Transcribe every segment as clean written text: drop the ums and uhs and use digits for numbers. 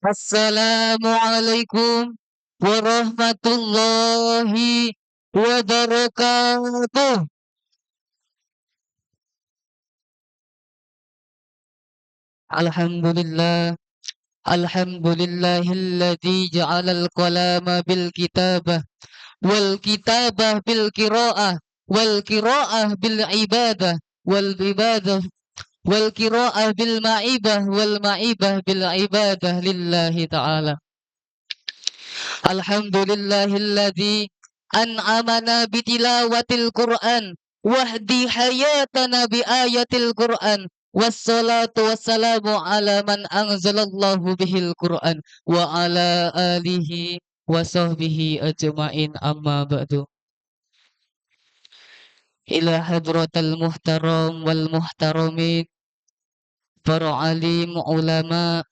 Assalamualaikum warahmatullahi wabarakatuh. Alhamdulillah. Alhamdulillahilladzi ja'alal qalama bil kitabah wal kitabah bil qiraah wal qiraah bil ibadah wal ibadah wal qiraah bil ma'ibah wal ma'ibah bil ibadah lillahi ta'ala. Alhamdulillahilladzi an'amana bitilawatil Qur'an wahdi hayatana bi ayatil Qur'an wassalatu wassalamu ala man anzalallahu bihil Qur'an wa ala alihi wa sahbihi ajma'in amma ba'du. Ila hadratal muhtaram wal muhtaramin, para alim ulama,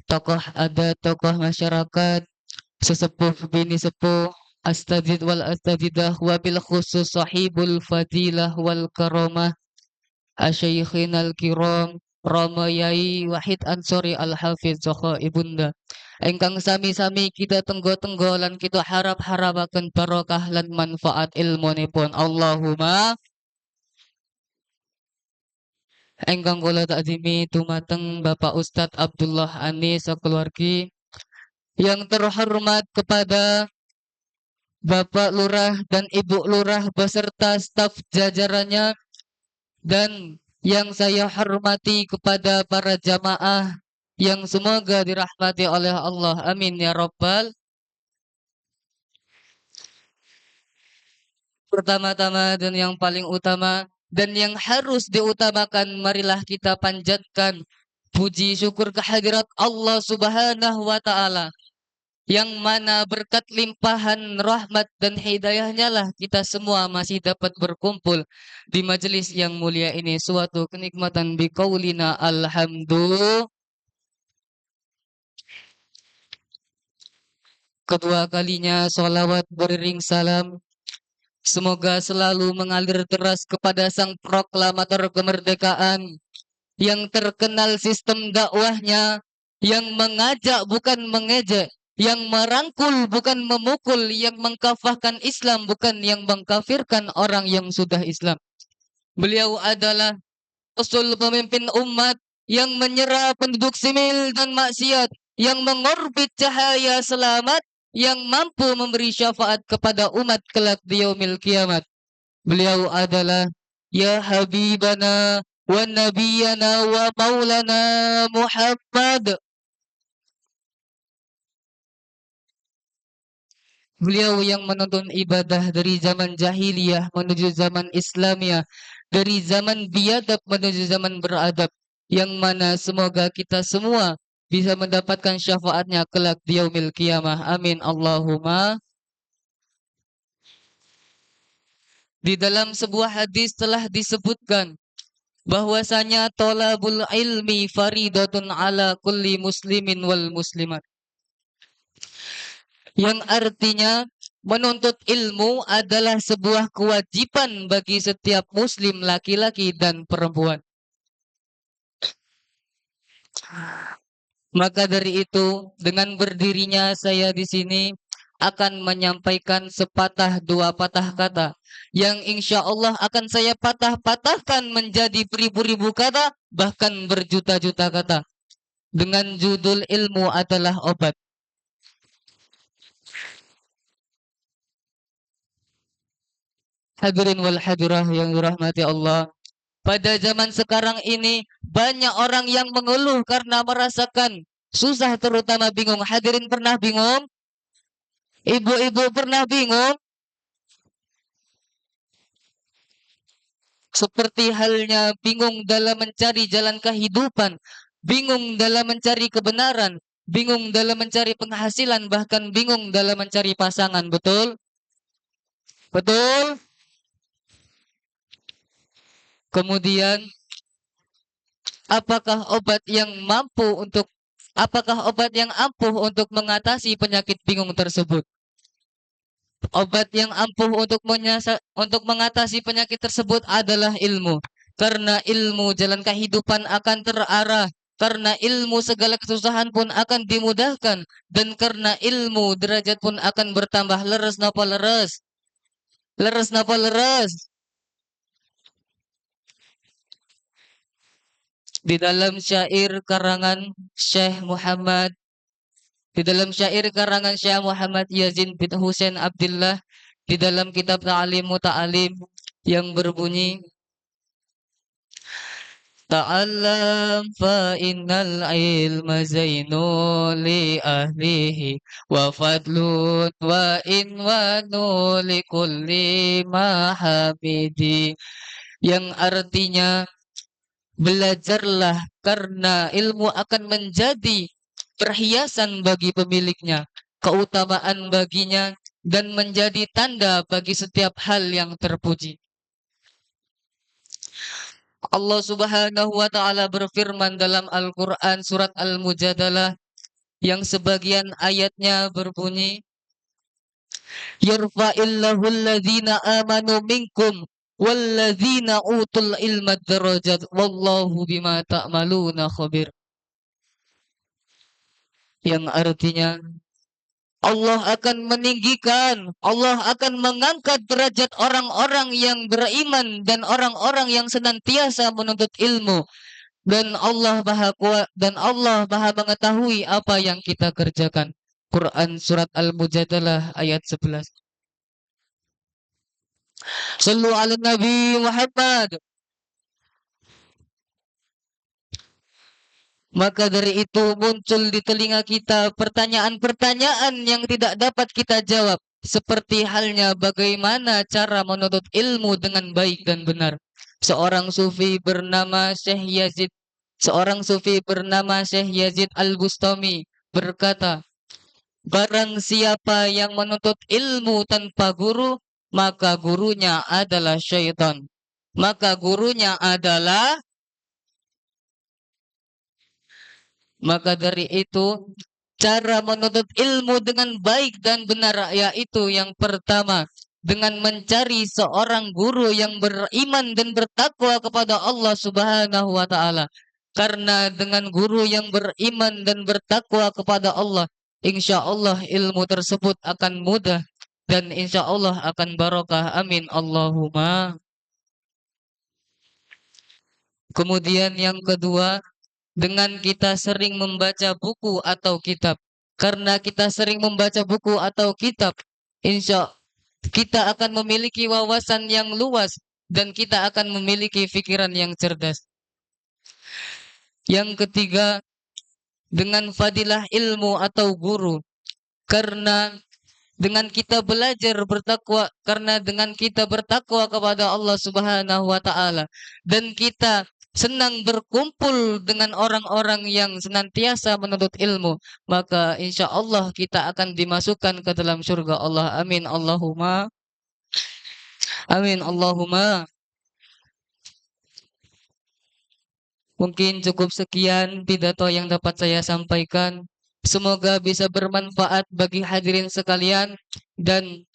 tokoh adat, tokoh masyarakat, sesepuh bini sepuh, astadzid wal astadzidah, wabil khusus sahibul fadilah wal karamah, asyikhinal kiram, Rama Yai Wahid Ansori Al-Hafiz Zokho Ibunda, engkang sami-sami kita tenggo-tenggo lan kita harap-harapaken barokah lan manfaat ilmunipun. Allahumma. Engkang kula takzimi dumateng Bapak Ustadz Abdullah Anis sakeluargi, yang terhormat kepada Bapak Lurah dan Ibu Lurah beserta staf jajarannya, dan yang saya hormati kepada para jamaah yang semoga dirahmati oleh Allah. Amin ya Rabbal. Pertama-tama dan yang paling utama dan yang harus diutamakan, marilah kita panjatkan puji syukur kehadirat Allah Subhanahu wa Ta'ala, yang mana berkat limpahan rahmat dan hidayahnya lah kita semua masih dapat berkumpul di majelis yang mulia ini. Suatu kenikmatan biqaulina alhamdulillah. Kedua kalinya sholawat beriring salam semoga selalu mengalir deras kepada sang proklamator kemerdekaan, yang terkenal sistem dakwahnya, yang mengajak bukan mengejek, yang merangkul bukan memukul, yang mengkafahkan Islam bukan yang mengkafirkan orang yang sudah Islam. Beliau adalah usul pemimpin umat yang menyerah penduduk simil dan maksiat, yang mengorbit cahaya selamat, yang mampu memberi syafaat kepada umat kelak di yaumil kiamat. Beliau adalah ya habibana wa nabiyana wa maulana Muhammad. Beliau yang menuntun ibadah dari zaman jahiliyah menuju zaman Islamiyah, dari zaman biadab menuju zaman beradab, yang mana semoga kita semua bisa mendapatkan syafaatnya kelak di yaumil qiyamah. Amin Allahumma. Di dalam sebuah hadis telah disebutkan bahwasanya tolabul ilmi faridatun ala kulli muslimin wal muslimat, yang artinya menuntut ilmu adalah sebuah kewajiban bagi setiap muslim laki-laki dan perempuan. Maka dari itu, dengan berdirinya saya di sini akan menyampaikan sepatah dua patah kata yang insya Allah akan saya patah-patahkan menjadi beribu-ribu kata, bahkan berjuta-juta kata, dengan judul ilmu adalah obat. Hadirin wal hadirah yang dirahmati Allah, pada zaman sekarang ini banyak orang yang mengeluh karena merasakan susah, terutama bingung. Hadirin pernah bingung? Ibu-ibu pernah bingung? Seperti halnya bingung dalam mencari jalan kehidupan, bingung dalam mencari kebenaran, bingung dalam mencari penghasilan, bahkan bingung dalam mencari pasangan. Betul? Betul? Kemudian apakah obat yang ampuh untuk mengatasi penyakit bingung tersebut? Obat yang ampuh untuk mengatasi penyakit tersebut adalah ilmu. Karena ilmu jalan kehidupan akan terarah. Karena ilmu segala kesusahan pun akan dimudahkan. Dan karena ilmu derajat pun akan bertambah. Leres napa leres? Leres napa leres? Di dalam syair karangan Syekh Muhammad Di dalam syair karangan Syekh Muhammad Yazin bin Husain Abdullah di dalam kitab Ta'alim Muta'alim yang berbunyi Ta'allam fa innal ilma zainul li ahlihi wa fadlun wa inwanu li kulli mahamidi, yang artinya belajarlah karena ilmu akan menjadi perhiasan bagi pemiliknya, keutamaan baginya, dan menjadi tanda bagi setiap hal yang terpuji. Allah Subhanahu wa taala berfirman dalam Al-Qur'an surat Al-Mujadalah yang sebagian ayatnya berbunyi Yarfa'illahu alladhina amanu minkum walladzina utul ilma darajat wallahu bima ta'maluna khabir, yang artinya Allah akan meninggikan, Allah akan mengangkat derajat orang-orang yang beriman dan orang-orang yang senantiasa menuntut ilmu, dan Allah Maha mengetahui apa yang kita kerjakan. Quran surat Al-Mujadalah ayat 11. Sallu ala Nabi Muhammad. Maka dari itu muncul di telinga kita pertanyaan-pertanyaan yang tidak dapat kita jawab. Seperti halnya bagaimana cara menuntut ilmu dengan baik dan benar. Seorang sufi bernama Syekh Yazid Al-Bustami berkata, barang siapa yang menuntut ilmu tanpa guru, maka gurunya adalah syaitan. Maka gurunya adalah Maka dari itu, cara menuntut ilmu dengan baik dan benar yaitu yang pertama, dengan mencari seorang guru yang beriman dan bertakwa kepada Allah Subhanahu wa taala. Karena dengan guru yang beriman dan bertakwa kepada Allah, insya Allah ilmu tersebut akan mudah dan insya Allah akan barokah. Amin Allahumma. Kemudian yang kedua, dengan kita sering membaca buku atau kitab. Karena kita sering membaca buku atau kitab, insya kita akan memiliki wawasan yang luas dan kita akan memiliki pikiran yang cerdas. Yang ketiga, dengan fadilah ilmu atau guru. Karena dengan kita belajar bertakwa, karena dengan kita bertakwa kepada Allah Subhanahu wa taala dan kita senang berkumpul dengan orang-orang yang senantiasa menuntut ilmu, maka insya Allah kita akan dimasukkan ke dalam surga Allah. Amin Allahumma. Amin Allahumma. Mungkin cukup sekian pidato yang dapat saya sampaikan. Semoga bisa bermanfaat bagi hadirin sekalian, dan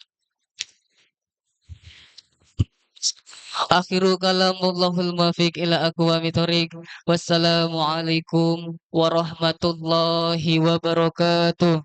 akhiru kalamullahul muwaffiq ila aqwamit thoriq. Wassalamualaikum warahmatullahi wabarakatuh.